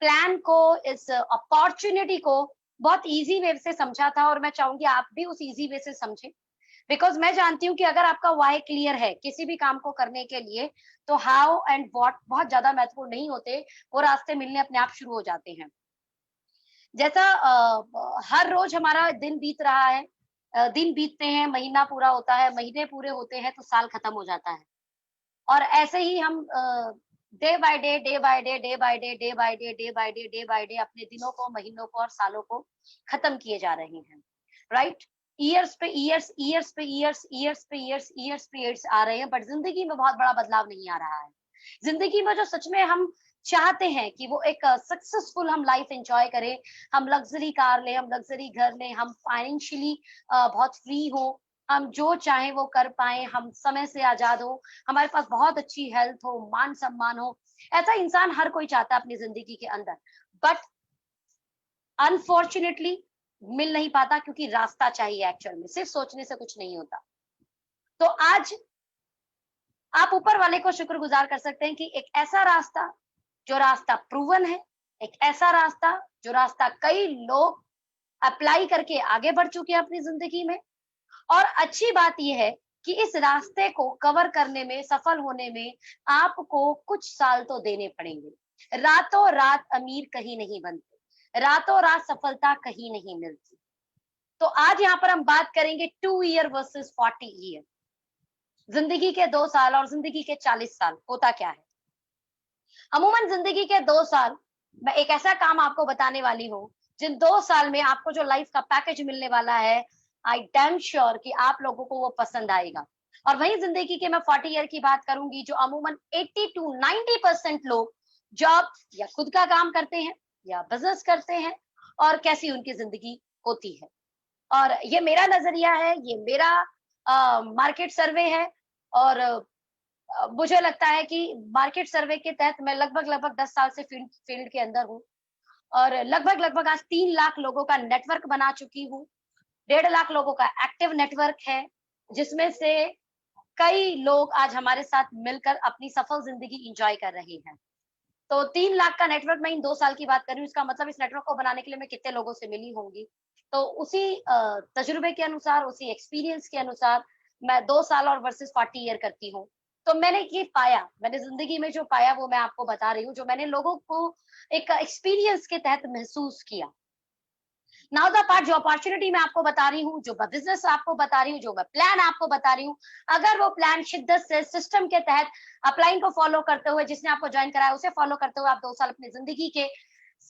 Plan को, इस opportunity को बहुत इजी वे से समझा था, और मैं चाहूंगी आप भी उस इजी वे से समझें। बिकॉज मैं जानती हूँ कि अगर आपका वाई क्लियर है किसी भी काम को करने के लिए, तो हाउ एंड व्हाट बहुत ज्यादा महत्वपूर्ण नहीं होते, वो रास्ते मिलने अपने आप शुरू हो जाते हैं। जैसा हर रोज हमारा दिन बीत रहा है, दिन बीतते हैं, महीना पूरा होता है, महीने पूरे होते हैं, तो साल खत्म हो जाता है। और ऐसे ही हम day by day, day by day, day by day, day by day, day by day, day by day अपने दिनों को, महीनों को और सालों को खत्म किए जा रहे हैं, राइट? ईयर्स पे ईयर्स, ईयर्स पे ईयर्स, ईयर्स पे ईयर्स, ईयर्स पे ईयर्स आ रहे हैं, बट जिंदगी में बहुत बड़ा बदलाव नहीं आ रहा है। जिंदगी में जो सच में हम चाहते हैं कि वो एक सक्सेसफुल हम लाइफ एंजॉय करें, हम लग्जरी कार लें, हम लग्जरी घर लें, हम फाइनेंशियली बहुत फ्री हो, हम जो चाहें वो कर पाए, हम समय से आजाद हो, हमारे पास बहुत अच्छी हेल्थ हो, मान सम्मान हो, ऐसा इंसान हर कोई चाहता है अपनी जिंदगी के अंदर। बट अनफॉर्चुनेटली मिल नहीं पाता, क्योंकि रास्ता चाहिए। एक्चुअल में सिर्फ सोचने से कुछ नहीं होता। तो आज आप ऊपर वाले को शुक्रगुजार कर सकते हैं कि एक ऐसा रास्ता, जो रास्ता प्रूवन है, एक ऐसा रास्ता जो रास्ता कई लोग अप्लाई करके आगे बढ़ चुके हैं अपनी जिंदगी में। और अच्छी बात यह है कि इस रास्ते को कवर करने में, सफल होने में आपको कुछ साल तो देने पड़ेंगे। रातों रात अमीर कहीं नहीं बनते, रातों रात सफलता कहीं नहीं मिलती। तो आज यहाँ पर हम बात करेंगे 2 ईयर वर्सेस 40 ईयर। जिंदगी के 2 साल और जिंदगी के 40 साल, होता क्या है? अमूमन जिंदगी के 2 साल, मैं एक ऐसा काम आपको बताने वाली हूँ जिन 2 साल में आपको जो लाइफ का पैकेज मिलने वाला है, आई डैम श्योर कि आप लोगों को वो पसंद आएगा। और वही जिंदगी के मैं 40 ईयर की बात करूंगी, जो अमूमन 80 to 90% लोग जॉब या खुद का काम करते हैं या बिजनेस करते हैं, और कैसी उनकी जिंदगी होती है। और ये मेरा नजरिया है, ये मेरा मार्केट सर्वे है। और मुझे लगता है कि मार्केट सर्वे के तहत मैं लगभग 10 साल से फील्ड फील्ड के अंदर हूँ, और लगभग आज 3 लाख लोगों का नेटवर्क बना चुकी हूँ। 1.5 लाख लोगों का एक्टिव नेटवर्क है, जिसमें से कई लोग आज हमारे साथ मिलकर अपनी सफल जिंदगी एंजॉय कर रहे हैं। तो 3 लाख का नेटवर्क मैं इन 2 साल की बात कर रही हूँ, इसका मतलब इस नेटवर्क को बनाने के लिए मैं कितने लोगों से मिली होंगी। तो उसी तजुर्बे के अनुसार, उसी एक्सपीरियंस के अनुसार मैं 2 साल और वर्सेस 40 ईयर करती हूँ। तो मैंने ये पाया, मैंने जिंदगी में जो पाया वो मैं आपको बता रही हूँ, जो मैंने लोगों को एक एक्सपीरियंस के तहत महसूस किया। नाउ द पार्ट, जो अपॉर्चुनिटी मैं आपको बता रही हूँ, जो बिजनेस आपको बता रही हूँ, जो मैं प्लान आपको बता रही हूँ, अगर वो प्लान शिद्दत से सिस्टम के तहत अपलाइन को फॉलो करते हुए, जिसने आपको ज्वाइन कराया उसे फॉलो करते हुए आप 2 साल अपनी जिंदगी के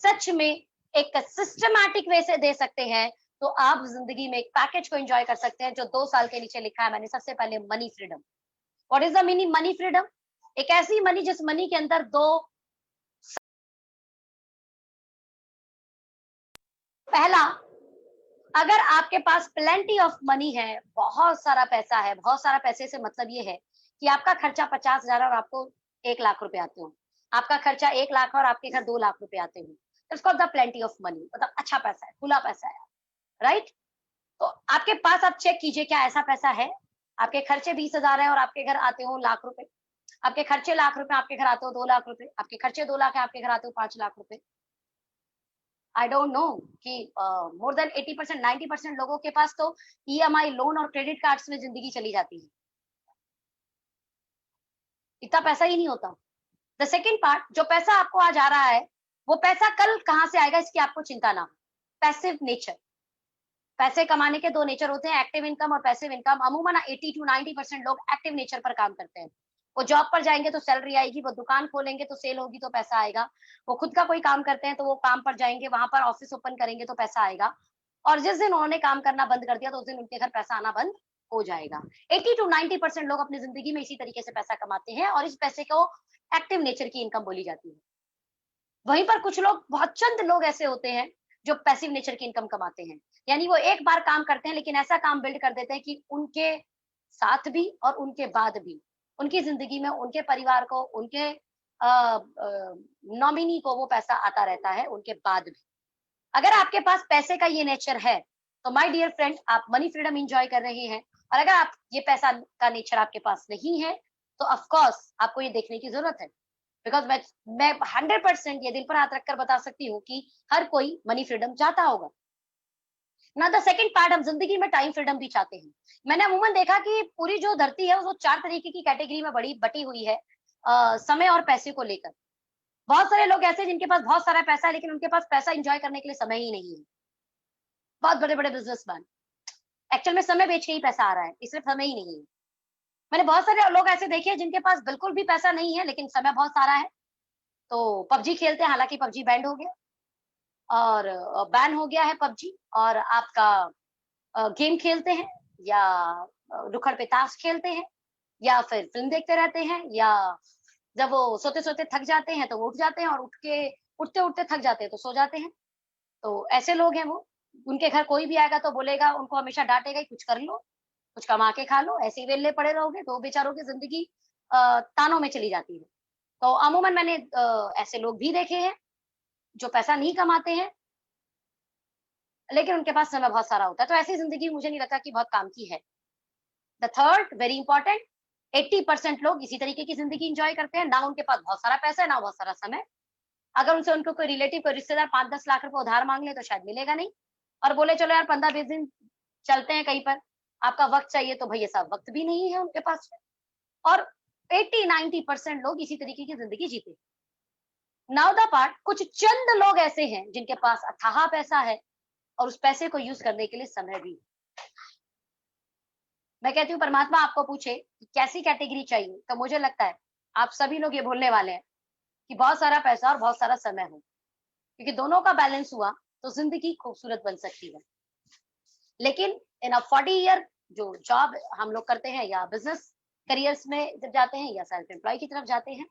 सच में एक सिस्टमैटिक वे से दे सकते हैं, तो आप जिंदगी में एक पैकेज को एंजॉय कर सकते हैं जो 2 साल के नीचे लिखा है मैंने। सबसे पहले money freedom. What is the meaning money freedom? एक ऐसी मनी जिस मनी के अंदर दो, पहला, अगर आपके पास प्लेंटी ऑफ मनी है, बहुत सारा पैसा है, बहुत सारा पैसे से मतलब ये है कि आपका खर्चा 50,000 और आपको 1 लाख रुपए आते हो, आपका खर्चा 1 लाख और आपके घर 2 लाख रुपए आते हो, it's called the plenty of money. मतलब अच्छा पैसा है, खुला पैसा है, राइट? तो आपके पास, आप चेक कीजिए क्या ऐसा पैसा है? आपके खर्चे 20,000 है और आपके घर आते हो लाख रुपए, आपके खर्चे लाख रुपए, आपके घर आते हो 2 लाख रुपए, आपके खर्चे 2 लाख है, आपके घर आते हो 5 लाख रुपए। आई डोंट नो कि मोर देन 80%, 90% लोगों के पास तो ईएमआई, लोन और क्रेडिट कार्ड्स में जिंदगी चली जाती है। इतना पैसा ही नहीं होता। द सेकेंड पार्ट, जो पैसा आपको आज आ रहा है, वो पैसा कल कहाँ से आएगा इसकी आपको चिंता ना हो। Passive nature. पैसे कमाने के 2 नेचर होते हैं, एक्टिव इनकम और पैसिव इनकम। अमूमन 80 to 90% लोग एक्टिव नेचर पर काम करते हैं। वो जॉब पर जाएंगे तो सैलरी आएगी, वो दुकान खोलेंगे तो सेल होगी तो पैसा आएगा, वो खुद का कोई काम करते हैं तो वो काम पर जाएंगे, वहां पर ऑफिस ओपन करेंगे तो पैसा आएगा। और जिस दिन उन्होंने काम करना बंद कर दिया तो उस दिन उनके घर पैसा आना बंद हो जाएगा। 80 to 90% लोग अपनी जिंदगी में इसी तरीके से पैसा कमाते हैं, और इस पैसे को एक्टिव नेचर की इनकम बोली जाती है। वहीं पर कुछ लोग, बहुत चंद लोग ऐसे होते हैं जो पैसिव नेचर की इनकम कमाते हैं, यानी वो एक बार काम करते हैं लेकिन ऐसा काम बिल्ड कर देते हैं कि उनके साथ भी और उनके बाद भी उनकी जिंदगी में, उनके परिवार को, उनके नॉमिनी को वो पैसा आता रहता है उनके बाद भी। अगर आपके पास पैसे का ये नेचर है तो माय डियर फ्रेंड, आप मनी फ्रीडम एंजॉय कर रहे हैं। और अगर आप ये पैसा का नेचर आपके पास नहीं है तो ऑफ कोर्स आपको ये देखने की जरूरत है, बिकॉज मैं 100% ये दिल पर हाथ रखकर बता सकती हूँ कि हर कोई मनी फ्रीडम चाहता होगा ना। द सेकंड पार्ट, हम जिंदगी में टाइम फ्रीडम भी चाहते हैं। मैंने अमूमन देखा कि पूरी जो धरती है वो 4 तरीके की कैटेगरी में बड़ी बटी हुई है समय और पैसे को लेकर। बहुत सारे लोग ऐसे हैं जिनके पास बहुत सारा पैसा है लेकिन उनके पास पैसा एंजॉय करने के लिए समय ही नहीं है। बहुत बड़े बड़े बिजनेसमैन, एक्चुअल में समय बेच के ही पैसा आ रहा है, इसलिए समय ही नहीं है। मैंने बहुत सारे लोग ऐसे देखे हैं जिनके पास बिल्कुल भी पैसा नहीं है लेकिन समय बहुत सारा है, तो पबजी खेलते हैं, हालांकि पबजी बैंड हो गया और बैन हो गया है पबजी, और आपका गेम खेलते हैं या रुखड़ पे ताश खेलते हैं या फिर फिल्म देखते रहते हैं, या जब वो सोते सोते थक जाते हैं तो वो उठ जाते हैं और उठते उठते थक जाते हैं तो सो जाते हैं। तो ऐसे लोग हैं वो। उनके घर कोई भी आएगा तो बोलेगा, उनको हमेशा डांटेगा, कुछ कर लो, कुछ कमा के खा लो, ऐसे ही वेले पड़े रहोगे, तो बेचारों की जिंदगी तानों में चली जाती है। तो अमूमन मैंने ऐसे लोग भी देखे हैं जो पैसा नहीं कमाते हैं लेकिन उनके पास समय बहुत सारा होता है, तो ऐसी जिंदगी मुझे नहीं लगता कि बहुत काम की है। द थर्ड वेरी इंपॉर्टेंट, 80% लोग इसी तरीके की जिंदगी इंजॉय करते हैं, ना उनके पास बहुत सारा पैसा है ना बहुत सारा समय। अगर उनसे उनको कोई रिलेटिव, कोई रिश्तेदार 5-10 लाख रुपए उधार मांग ले तो शायद मिलेगा नहीं, और बोले चलो यार 15-20 दिन चलते हैं कहीं पर, आपका वक्त चाहिए, तो भैया साहब वक्त भी नहीं है उनके पास। और 80-90% लोग इसी तरीके की जिंदगी जीते। नाउ द पार्ट, कुछ चंद लोग ऐसे हैं जिनके पास अथाह पैसा है और उस पैसे को यूज करने के लिए समय भी। मैं कहती हूँ परमात्मा आपको पूछे कि कैसी कैटेगरी चाहिए, तो मुझे लगता है आप सभी लोग ये बोलने वाले हैं कि बहुत सारा पैसा और बहुत सारा समय हो, क्योंकि दोनों का बैलेंस हुआ तो जिंदगी खूबसूरत बन सकती है। लेकिन इन अ 40 ईयर जो जॉब हम लोग करते हैं या बिजनेस करियर्स में जब जाते हैं या सेल्फ एम्प्लॉय की तरफ जाते हैं,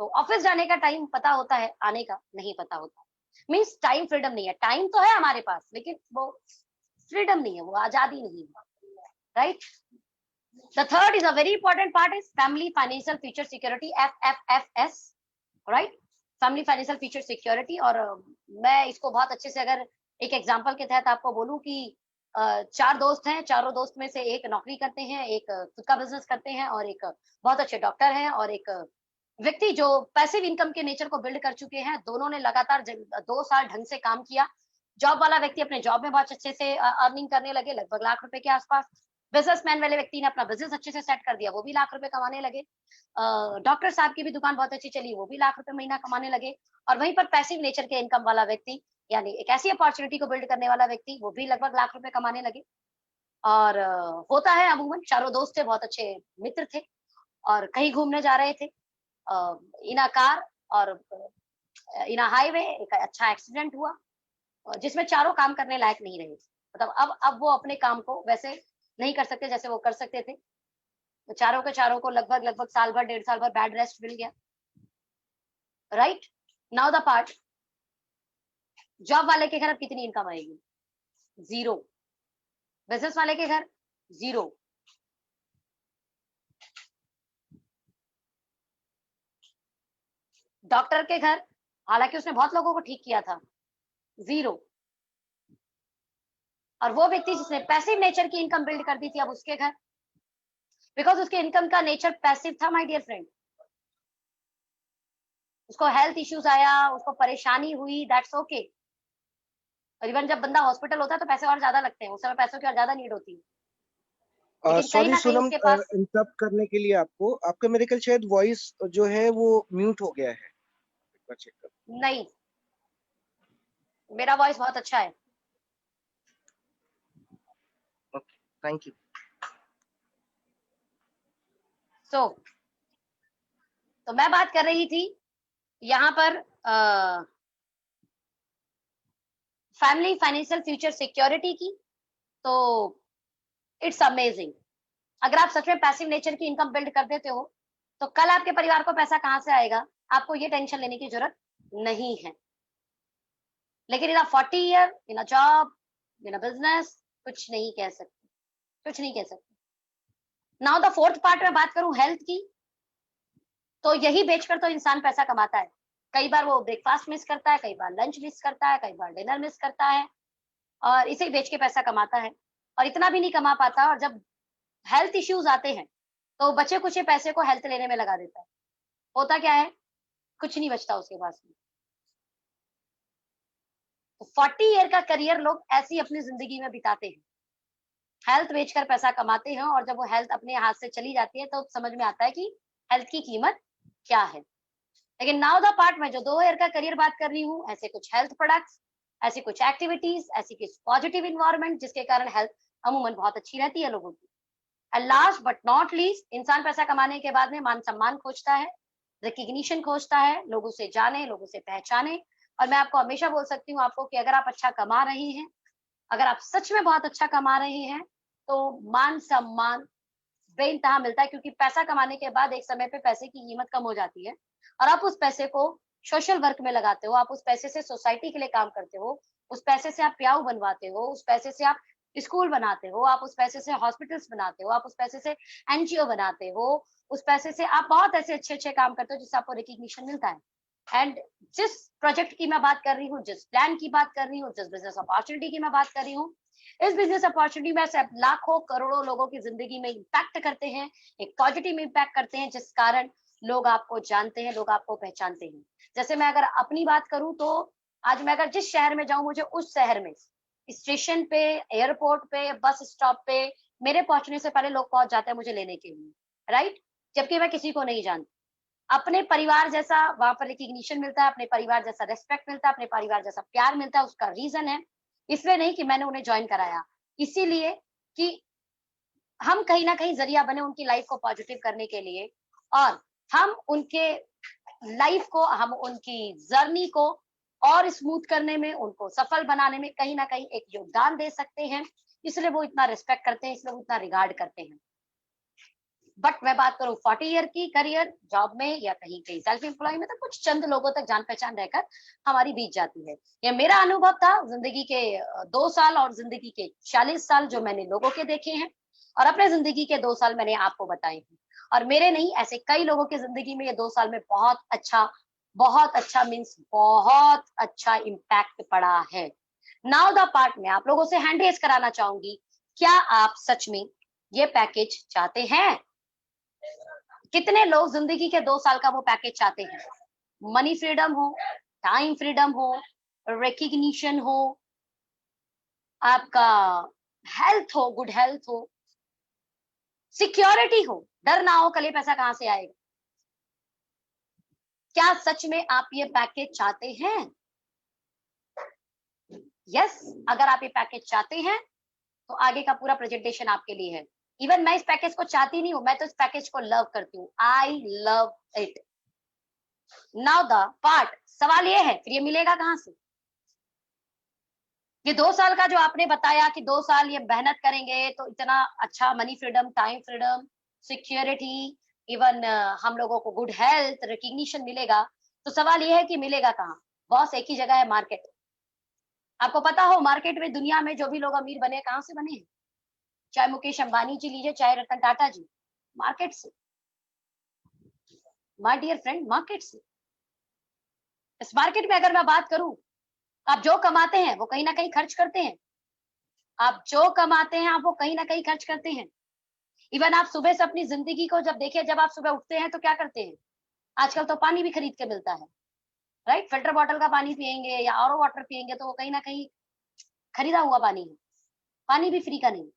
तो ऑफिस जाने का टाइम पता होता है, आने का नहीं पता होता। मीन्स टाइम फ्रीडम नहीं है। टाइम तो है हमारे पास लेकिन वो फ्रीडम नहीं है, वो आजादी नहीं है, right. The third is a very important part is family financial future security, FFFS, right? Family financial future security। और मैं इसको बहुत अच्छे से अगर एक एग्जांपल के तहत आपको बोलूं कि 4 दोस्त हैं, चारों दोस्त में से एक नौकरी करते हैं, एक खुद का बिजनेस करते हैं और एक बहुत अच्छे डॉक्टर हैं, और एक व्यक्ति जो पैसिव इनकम के नेचर को बिल्ड कर चुके हैं। दोनों ने लगातार 2 साल ढंग से काम किया। जॉब वाला व्यक्ति अपने जॉब में बहुत अच्छे से अर्निंग करने लगे, लगभग लाख रुपए के आसपास। बिजनेसमैन वाले व्यक्ति ने अपना बिजनेस अच्छे से सेट कर दिया, वो भी लाख रुपए कमाने लगे। डॉक्टर साहब की भी दुकान बहुत अच्छी चली, वो भी लाख रुपए महीना कमाने लगे। और वहीं पर पैसिव नेचर के इनकम वाला व्यक्ति, यानी एक ऐसी अपॉर्चुनिटी को बिल्ड करने वाला व्यक्ति, वो भी लगभग लाख रुपए कमाने लगे। और होता है अमूमन चारों दोस्त थे, बहुत अच्छे मित्र थे और कहीं घूमने जा रहे थे इन अ कार, और इन अ हाईवे एक अच्छा एक्सीडेंट हुआ जिसमें चारों काम करने लायक नहीं रहे। मतलब अब वो अपने काम को वैसे नहीं कर सकते जैसे वो कर सकते थे। तो चारों के चारों को लगभग लगभग साल भर 1.5 साल भर बेड रेस्ट मिल गया, right. Now the part, job वाले के घर अब कितनी इनकम आएगी? 0। बिजनेस वाले के घर 0। डॉक्टर के घर, हालांकि उसने बहुत लोगों को ठीक किया था, 0। और वो व्यक्ति जिसने पैसिव नेचर की इनकम बिल्ड कर दी थी, अब उसके घर, बिकॉज उसके इनकम का नेचर पैसिव था माय डियर फ्रेंड। उसको हेल्थ इश्यूज आया, उसको परेशानी हुई, दैट्स ओके। और इवन जब बंदा हॉस्पिटल होता है तो पैसे और ज्यादा लगते हैं, उस समय पैसों की और ज्यादा नीड होती है, लेकिन कहीं सॉरी ना कहीं सोनम, उसके पास इंटरप्ट करने के लिए आपको, आपका मेरे ख्याल शायद वॉइस जो है वो म्यूट हो गया है, एक बार चेक कर। नहीं, मेरा वॉइस बहुत अच्छा है। Okay, thank you. तो मैं बात कर रही थी यहाँ पर फैमिली फाइनेंशियल फ्यूचर सिक्योरिटी की। तो इट्स अमेजिंग, अगर आप सच में पैसिव नेचर की इनकम बिल्ड कर देते हो तो कल आपके परिवार को पैसा कहाँ से आएगा, आपको ये टेंशन लेने की जरूरत नहीं है। लेकिन इन 40 year in a job, in a business, कुछ नहीं कह सकते, कुछ नहीं कह सकते। नाउ द फोर्थ पार्ट में बात करूं हेल्थ की, तो यही बेचकर तो इंसान पैसा कमाता है। कई बार वो ब्रेकफास्ट मिस करता है, कई बार लंच मिस करता है, कई बार डिनर मिस करता है, और इसे बेच के पैसा कमाता है। और इतना भी नहीं कमा पाता, और जब हेल्थ इश्यूज आते हैं तो बचे कुछ पैसे को हेल्थ लेने में लगा देता है। होता क्या है, कुछ नहीं बचता उसके पास में। तो 40 ईयर का करियर लोग ऐसी अपनी जिंदगी में बिताते हैं, हेल्थ बेचकर पैसा कमाते हैं, और जब वो हेल्थ अपने हाथ से चली जाती है तो समझ में आता है कि हेल्थ की कीमत क्या है। लेकिन नाउ द पार्ट में जो 2 ईयर का करियर बात कर रही हूँ, ऐसे कुछ हेल्थ प्रोडक्ट्स, ऐसी कुछ एक्टिविटीज, ऐसी कुछ पॉजिटिव इन्वायरमेंट जिसके कारण हेल्थ अमूमन बहुत अच्छी रहती है लोगों की। And last but not least, इंसान पैसा कमाने के बाद में मान सम्मान खोजता है, रिकग्निशन खोजता है, लोगों से जाने, लोगों से पहचाने। और मैं आपको हमेशा बोल सकती हूँ आपको कि अगर आप अच्छा कमा रहे हैं, अगर आप सच में बहुत अच्छा कमा रहे हैं, तो मान सम्मान बेइंतहा मिलता है, क्योंकि पैसा कमाने के बाद एक समय पे पैसे की कीमत कम हो जाती है, और आप उस पैसे को सोशल वर्क में लगाते हो, आप उस पैसे से सोसाइटी के लिए काम करते हो, उस पैसे से आप प्याऊ बनवाते हो, उस पैसे से आप स्कूल बनाते हो, आप उस पैसे से हॉस्पिटल्स बनाते हो, आप उस पैसे से एनजीओ बनाते हो, उस पैसे से आप बहुत ऐसे अच्छे अच्छे काम करते हो जिससे आपको रिकग्निशन मिलता है। एंड जिस प्रोजेक्ट की मैं बात कर रही हूँ, जिस प्लान की बात कर रही हूँ, जिस बिजनेस अपॉर्चुनिटी की मैं बात कर रही हूँ, इस बिजनेस अपॉर्चुनिटी में से लाखों करोड़ों लोगों की जिंदगी में इम्पैक्ट करते हैं, एक पॉजिटिव इम्पैक्ट करते हैं, जिस कारण लोग आपको जानते हैं, लोग आपको पहचानते हैं। जैसे मैं अगर अपनी बात करूं तो आज मैं अगर जिस शहर में जाऊं, मुझे उस शहर में स्टेशन पे, एयरपोर्ट पे, बस स्टॉप पे मेरे पहुंचने से पहले लोग पहुंच जाते हैं मुझे लेने के लिए, राइट? जबकि मैं किसी को नहीं जानती। अपने परिवार जैसा वहां पर रिकग्निशन मिलता है, अपने परिवार जैसा रेस्पेक्ट मिलता है, अपने परिवार जैसा प्यार मिलता है। उसका रीजन है इसलिए नहीं कि मैंने उन्हें ज्वाइन कराया, इसीलिए कि हम कहीं ना कहीं जरिया बने उनकी लाइफ को पॉजिटिव करने के लिए, और हम उनके लाइफ को, हम उनकी जर्नी को और स्मूथ करने में, उनको सफल बनाने में कहीं ना कहीं एक योगदान दे सकते हैं। इसलिए वो इतना रिस्पेक्ट करते हैं, इसलिए वो इतना रिगार्ड करते हैं। बट मैं बात करूं 40 ईयर की करियर जॉब में या कहीं कहीं सेल्फ एम्प्लॉय में, तो कुछ चंद लोगों तक जान पहचान रहकर हमारी बीत जाती है। ये मेरा अनुभव था जिंदगी के 2 साल और जिंदगी के 40 साल जो मैंने लोगों के देखे हैं, और अपने जिंदगी के 2 साल मैंने आपको बताए हैं। और मेरे नहीं, ऐसे कई लोगों की जिंदगी में ये 2 साल में बहुत अच्छा मीन्स बहुत अच्छा इम्पैक्ट पड़ा है। नाउ द पार्ट में आप लोगों से हैंड रेज कराना चाहूंगी, क्या आप सच में ये पैकेज चाहते हैं? कितने लोग जिंदगी के 2 साल का वो पैकेज चाहते हैं? मनी फ्रीडम हो, टाइम फ्रीडम हो, रिकग्निशन हो, आपका हेल्थ हो, गुड हेल्थ हो, सिक्योरिटी हो, डर ना हो कल ये पैसा कहां से आएगा। क्या सच में आप ये पैकेज चाहते हैं? यस, अगर आप ये पैकेज चाहते हैं तो आगे का पूरा प्रेजेंटेशन आपके लिए है। इवन मैं इस पैकेज को चाहती नहीं हूं, मैं तो इस पैकेज को लव करती हूँ। I love it. Now the part, सवाल ये है फिर ये मिलेगा कहां से? ये 2 साल का जो आपने बताया कि 2 साल ये मेहनत करेंगे तो इतना अच्छा money freedom, time freedom, security, even हम लोगों को गुड हेल्थ, रिकग्निशन मिलेगा, तो सवाल ये है कि मिलेगा कहाँ? बॉस एक ही जगह है, मार्केट। आपको पता हो मार्केट में दुनिया में जो भी लोग अमीर बने कहाँ से बने हैं? चाहे मुकेश अंबानी जी लीजिए, चाहे रतन टाटा जी, मार्केट से। माय डियर फ्रेंड, मार्केट से। इस मार्केट में अगर मैं बात करूं, आप जो कमाते हैं वो कहीं ना कहीं खर्च करते हैं। आप जो कमाते हैं आप वो कहीं ना कहीं खर्च करते हैं। इवन आप सुबह से अपनी जिंदगी को जब देखिए, जब आप सुबह उठते हैं तो क्या करते हैं? आजकल तो पानी भी खरीद के मिलता है, राइट? फिल्टर बॉटल का पानी पियेंगे या आरओ वाटर पियेंगे तो वो कहीं ना कहीं खरीदा हुआ पानी है, पानी भी फ्री का नहीं।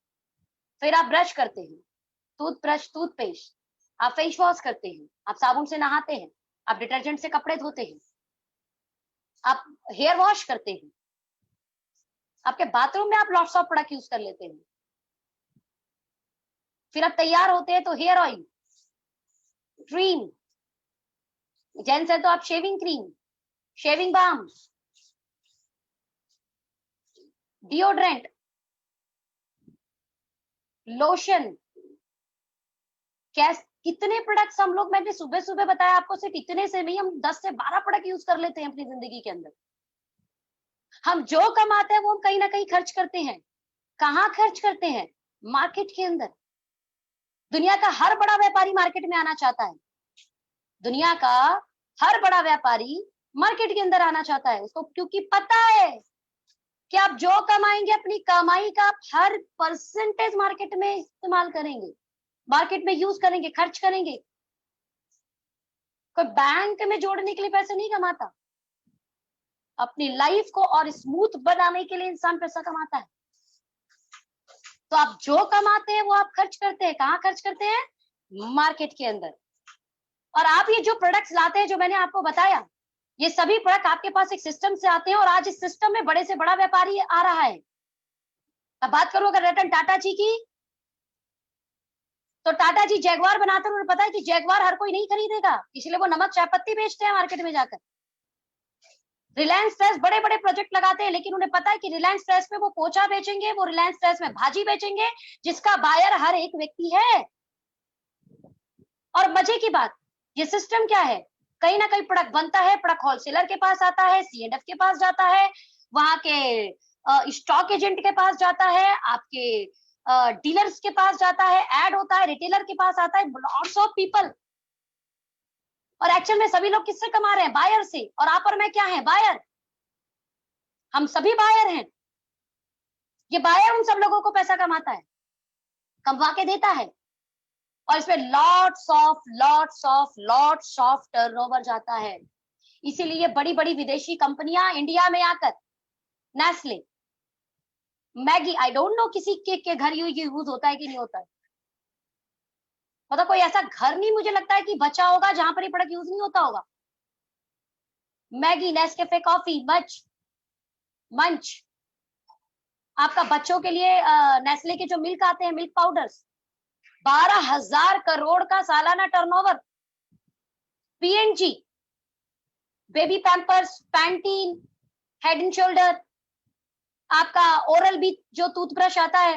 फिर आप ब्रश करते हैं, टूथब्रश, टूथपेस्ट, आप फेस वॉश करते हैं, आप साबुन से नहाते हैं, आप डिटर्जेंट से कपड़े धोते हैं, आप हेयर वॉश करते हैं, आपके बाथरूम में आप लॉट्स ऑफ प्रोडक्ट यूज कर लेते हैं। फिर आप तैयार होते हैं तो हेयर ऑयल, क्रीम, जेंट्स है तो आप shaving cream, shaving balm, deodorant, lotion, कैस, कितने प्रोडक्ट्स हम लोग, मैंने सुबह सुबह बताया आपको, सिर्फ इतने से नहीं, हम 10 से 12 प्रोडक्ट यूज कर लेते हैं अपनी जिंदगी के अंदर। हम जो कमाते हैं वो हम कहीं ना कहीं खर्च करते हैं। कहाँ खर्च करते हैं? मार्केट के अंदर। दुनिया का हर बड़ा व्यापारी मार्केट में आना चाहता है। दुनिया का हर बड़ा व्यापारी मार्केट के अंदर आना चाहता है उसको, क्योंकि पता है कि आप जो कमाएंगे अपनी कमाई का आप हर परसेंटेज मार्केट में इस्तेमाल करेंगे, मार्केट में यूज करेंगे, खर्च करेंगे। कोई बैंक में जोड़ने के लिए पैसे नहीं कमाता, अपनी लाइफ को और स्मूथ बनाने के लिए इंसान पैसा कमाता है। तो आप जो कमाते हैं वो आप खर्च करते हैं, कहाँ खर्च करते हैं? मार्केट के अंदर। और आप ये जो प्रोडक्ट्स लाते हैं, जो मैंने आपको बताया, ये सभी प्रोडक्ट आपके पास एक सिस्टम से आते हैं, और आज इस सिस्टम में बड़े से बड़ा व्यापारी आ रहा है। अब बात करूं अगर रतन टाटा जी की, तो टाटा जी जैगवार बनाते हैं, उन्हें पता है कि जैगवार हर कोई नहीं खरीदेगा, इसलिए वो नमक चाय पत्ती बेचते हैं मार्केट में जाकर। रिलायंस फ्रेश बड़े बड़े प्रोजेक्ट लगाते हैं, लेकिन उन्हें पता है कि रिलायंस फ्रेश में वो पोछा बेचेंगे, वो रिलायंस फ्रेश में भाजी बेचेंगे, जिसका बायर हर एक व्यक्ति है। और मजे की बात, ये सिस्टम क्या है, कहीं ना कहीं प्रोडक्ट बनता है, प्रोडक्ट होलसेलर के पास आता है, C&F के पास जाता है, वहां के स्टॉक एजेंट के पास जाता है, आपके डीलर्स के पास जाता है, ऐड होता है, रिटेलर के पास आता है, लॉट्स ऑफ पीपल। और एक्चुअल में सभी लोग किससे कमा रहे हैं? बायर से। और आप और मैं क्या है? बायर। हम सभी बायर हैं। ये बायर उन सब लोगों को पैसा कमाता है, कमवा के देता है, और इसमें लॉट्स ऑफ टर्नओवर जाता है। इसीलिए बड़ी बड़ी विदेशी कंपनियां इंडिया में आकर, Nestle, Maggi, I don't know किसी के घर ये यूज होता है कि नहीं होता है, मतलब कोई ऐसा घर नहीं मुझे लगता है कि बचा होगा जहां पर ये प्रोडक्ट यूज नहीं होता होगा। मैगी, नेस्कैफे कॉफी, मंच, आपका बच्चों के लिए नेस्ले के जो मिल्क आते हैं, मिल्क पाउडर्स, 12,000 करोड़ का सालाना turnover. P&G, baby Pampers, Pantene, head and shoulder, आपका ओरल बी जो टूथब्रश आता है,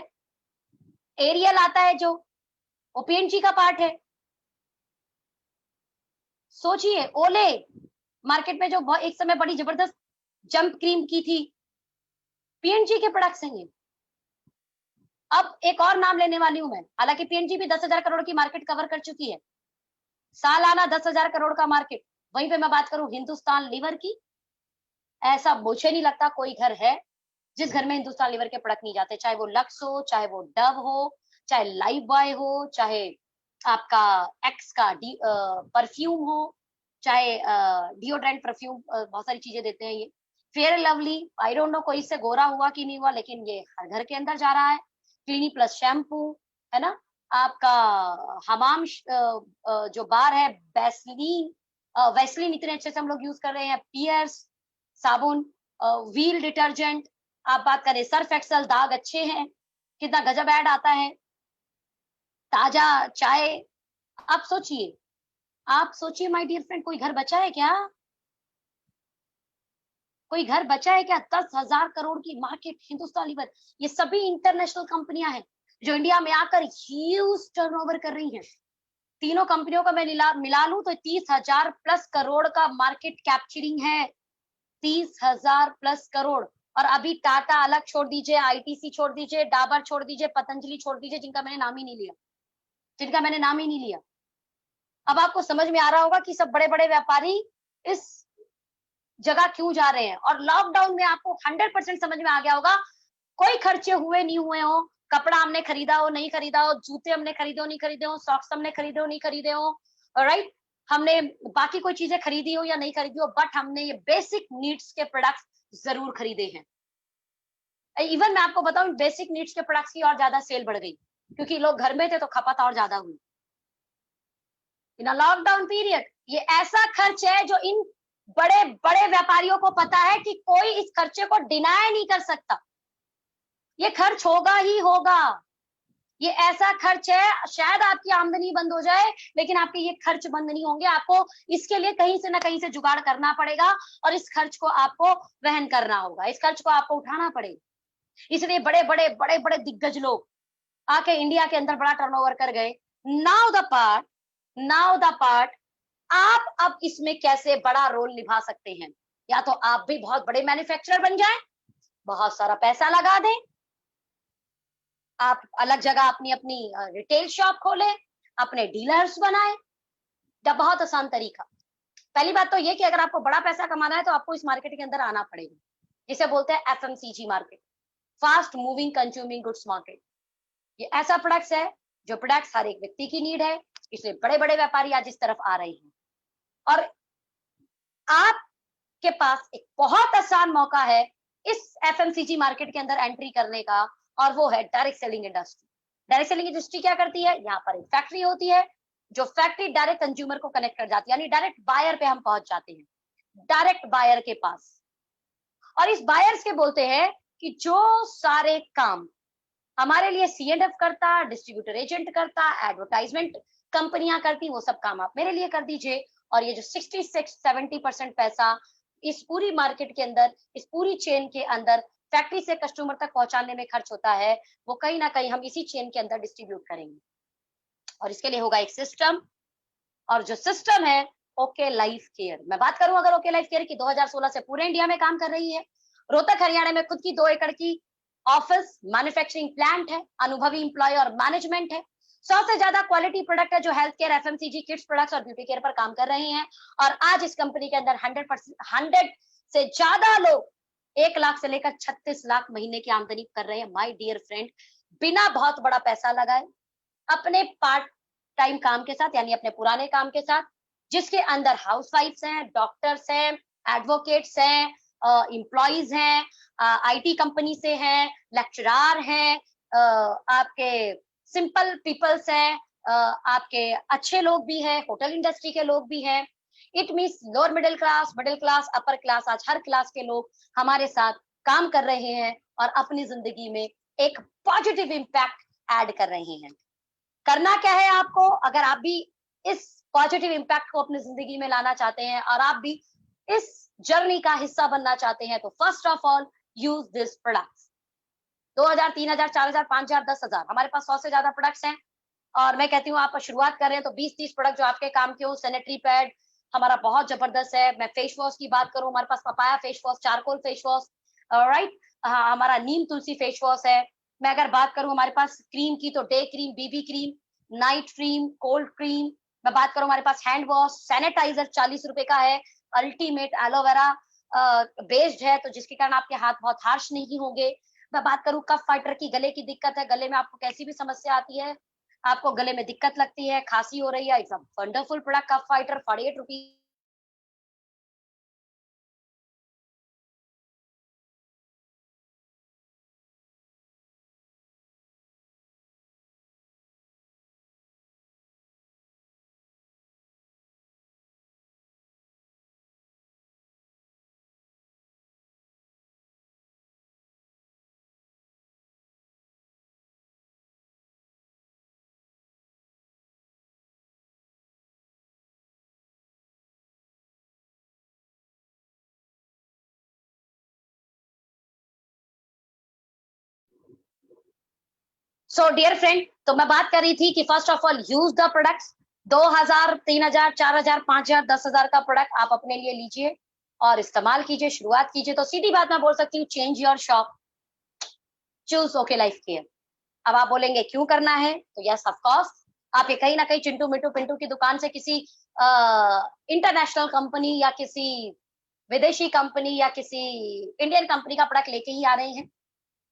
एरियल आता है, जो वो P&G का पार्ट है। सोचिए, ओले मार्केट में जो एक समय बड़ी जबरदस्त जंप क्रीम की थी, P&G के प्रोडक्ट्स हैं ये। अब एक और नाम लेने वाली हूं मैं, हालांकि P&G भी 10,000 करोड़ की मार्केट कवर कर चुकी है, सालाना 10,000 करोड़ का मार्केट। वहीं पे मैं बात करूं हिंदुस्तान लीवर की, ऐसा मुझे नहीं लगता कोई घर है जिस घर में हिंदुस्तान लीवर के प्रोडक्ट नहीं जाते, चाहे वो लक्स हो, चाहे वो डव हो, चाहे लाइफ बॉय हो, चाहे आपका एक्स का परफ्यूम हो, चाहे डिओड्रेंट परफ्यूम, बहुत सारी चीजें देते हैं ये। Fair lovely, I don't know कोई इससे गोरा हुआ कि नहीं हुआ, लेकिन ये हर घर के अंदर जा रहा है। क्लिनिक प्लस शैम्पू, है ना, आपका हमाम जो बार है, वैसलीन इतने अच्छे से हम लोग यूज कर रहे हैं, पियर्स साबुन, व्हील डिटर्जेंट, आप बात करें सर्फ एक्सल, दाग अच्छे हैं, कितना गजब ऐड आता है, ताजा चाय। आप सोचिए माय डियर फ्रेंड, कोई घर बचा है क्या? कोई घर बचा है क्या? 10,000 करोड़ की मार्केट, हिंदुस्तान लीवर, ये सभी इंटरनेशनल कंपनियां हैं जो इंडिया में आकर ह्यूज टर्नओवर कर रही हैं। तीनों कंपनियों का मैं मिला लूं तो 30,000 प्लस करोड़ का मार्केट कैप्चरिंग है, 30,000 प्लस करोड़। और अभी टाटा अलग छोड़ दीजिए, आईटीसी छोड़ दीजिए, डाबर छोड़ दीजिए, पतंजलि छोड़ दीजिए, जिनका मैंने नाम ही नहीं लिया। अब आपको समझ में आ रहा होगा कि सब बड़े बड़े व्यापारी इस जगह क्यों जा रहे हैं। और लॉकडाउन में आपको 100% समझ में आ गया होगा, कोई खर्चे हुए नहीं हुए हो, कपड़ा हमने खरीदा हो नहीं खरीदा हो, जूते हमने खरीदे हो नहीं खरीदे हो, सॉक्स हमने खरीदे हो नहीं खरीदे हो, राइट, हमने बाकी कोई चीजें खरीदी हो या नहीं खरीदी हो, बट हमने ये बेसिक नीड्स के प्रोडक्ट्स जरूर खरीदे हैं। इवन मैं आपको बताऊं, बेसिक नीड्स के प्रोडक्ट्स की और ज्यादा सेल बढ़ गई, क्योंकि लोग घर में थे तो खपत और ज्यादा हुई इन लॉकडाउन पीरियड। ये ऐसा खर्च है जो इन बड़े बड़े व्यापारियों को पता है कि कोई इस खर्चे को डिनाय नहीं कर सकता, ये खर्च होगा ही होगा। ये ऐसा खर्च है, शायद आपकी आमदनी बंद हो जाए, लेकिन आपके ये खर्च बंद नहीं होंगे, आपको इसके लिए कहीं से ना कहीं से जुगाड़ करना पड़ेगा, और इस खर्च को आपको वहन करना होगा, इस खर्च को आपको उठाना पड़ेगा। इसलिए बड़े बड़े दिग्गज लोग आके इंडिया के अंदर बड़ा टर्नओवर कर गए। नाउ द पार्ट, आप अब इसमें कैसे बड़ा रोल निभा सकते हैं। या तो आप भी बहुत बड़े मैन्युफैक्चरर बन जाएं, बहुत सारा पैसा लगा दें, आप अलग जगह अपनी अपनी रिटेल शॉप खोलें, अपने डीलर्स बनाएं। बहुत आसान तरीका। पहली बात तो ये कि अगर आपको बड़ा पैसा कमाना है तो आपको इस मार्केट के अंदर आना पड़ेगा, जिसे बोलते हैं FMCG market, fast moving consuming goods market. ये ऐसा प्रोडक्ट्स है जो प्रोडक्ट्स हर एक व्यक्ति की नीड है, इसलिए बड़े बड़े व्यापारी आज इस तरफ आ रहे हैं। और आपके पास एक बहुत आसान मौका है इस एफएमसीजी मार्केट के अंदर एंट्री करने का, और वो है direct selling industry. Direct selling industry क्या करती है? यहाँ पर एक फैक्ट्री होती है, जो फैक्ट्री डायरेक्ट कंज्यूमर को कनेक्ट कर जाती है, यानी डायरेक्ट बायर पे हम पहुंच जाते हैं, डायरेक्ट बायर के पास। और इस बायर्स के बोलते हैं कि जो सारे काम हमारे लिए C&F करता, डिस्ट्रीब्यूटर एजेंट करता, एडवर्टाइजमेंट कंपनियां करती, वो सब काम आप मेरे लिए कर दीजिए। और ये जो 66-70% पैसा इस पूरी मार्केट के अंदर, इस पूरी चेन के अंदर फैक्ट्री से कस्टमर तक पहुंचाने में खर्च होता है, वो कहीं ना कहीं हम इसी चेन के अंदर डिस्ट्रीब्यूट करेंगे। और इसके लिए होगा एक सिस्टम, और जो सिस्टम है ओके लाइफ केयर। मैं बात करूं अगर ओके लाइफ केयर की, 2016 से पूरे इंडिया में काम कर रही है। रोहतक हरियाणा में खुद की 2 एकड़ की ऑफिस मैन्युफैक्चरिंग प्लांट है, अनुभवी एम्प्लॉय और मैनेजमेंट है। 100 से ज्यादा क्वालिटी प्रोडक्ट है जो health care, FMCG, kids products और ब्यूटी केयर पर काम कर रहे हैं। और आज इस कंपनी के अंदर 100 से ज्यादा लोग 1 लाख से लेकर 36 लाख महीने की आमदनी कर रहे हैं। माय डियर फ्रेंड, बिना बहुत बड़ा पैसा लगाए, अपने पार्ट टाइम काम के साथ, यानी अपने पुराने काम के साथ, जिसके अंदर हाउसवाइफ्स हैं, डॉक्टर्स हैं, एडवोकेट्स हैं, एम्प्लॉइज हैं, आईटी कंपनी से हैं, लेक्चरार हैं, आपके सिंपल पीपल्स हैं, आपके अच्छे लोग भी हैं, होटल इंडस्ट्री के लोग भी हैं। It means lower middle class, upper class, आज हर क्लास के लोग हमारे साथ काम कर रहे हैं और अपनी जिंदगी में एक पॉजिटिव इम्पैक्ट ऐड कर रहे हैं। करना क्या है आपको? अगर आप भी इस पॉजिटिव इम्पैक्ट को अपनी जिंदगी में लाना चाहते हैं और आप भी इस जर्नी का हिस्सा बनना चाहते हैं, तो first of all use this products. 2000, 3000, 4000, 5000, 10,000, हमारे पास 100 से ज्यादा प्रोडक्ट्स हैं। और मैं कहती हूँ आप शुरुआत कर रहे हैं तो 20-30 प्रोडक्ट जो आपके काम के हो। सैनिटरी पैड हमारा बहुत जबरदस्त है। मैं फेस वॉश की बात करूं, हमारे पास papaya face wash, charcoal face wash, right, हमारा नीम तुलसी फेस वॉश है। मैं अगर बात करूं हमारे पास क्रीम की, तो day cream, BB cream, night cream, cold cream. मैं बात करूं हमारे पास हैंड वॉश, सैनिटाइजर 40 रुपए का है, अल्टीमेट एलोवेरा बेस्ड है, तो जिसके कारण आपके हाथ बहुत हार्श नहीं होंगे। मैं बात करूं कफ फाइटर की, गले की दिक्कत है, गले में आपको कैसी भी समस्या आती है, आपको गले में दिक्कत लगती है, खांसी हो रही है, it's a wonderful product cough fighter, 48 rupees. So dear friend, तो मैं बात कर रही थी कि first of all use the products. 2000, 3000, 4000, 5000, 10,000 का प्रोडक्ट आप अपने लिए लीजिए और इस्तेमाल कीजिए, शुरुआत कीजिए। तो सीधी बात मैं बोल सकती हूँ, change your shop, choose okay life care. अब आप बोलेंगे क्यों करना है, तो यस ऑफ कोर्स, आप ये कहीं ना कहीं चिंटू मिट्टू पिंटू की दुकान से किसी इंटरनेशनल कंपनी या किसी विदेशी कंपनी या किसी इंडियन कंपनी का प्रोडक्ट लेके ही आ रहे हैं।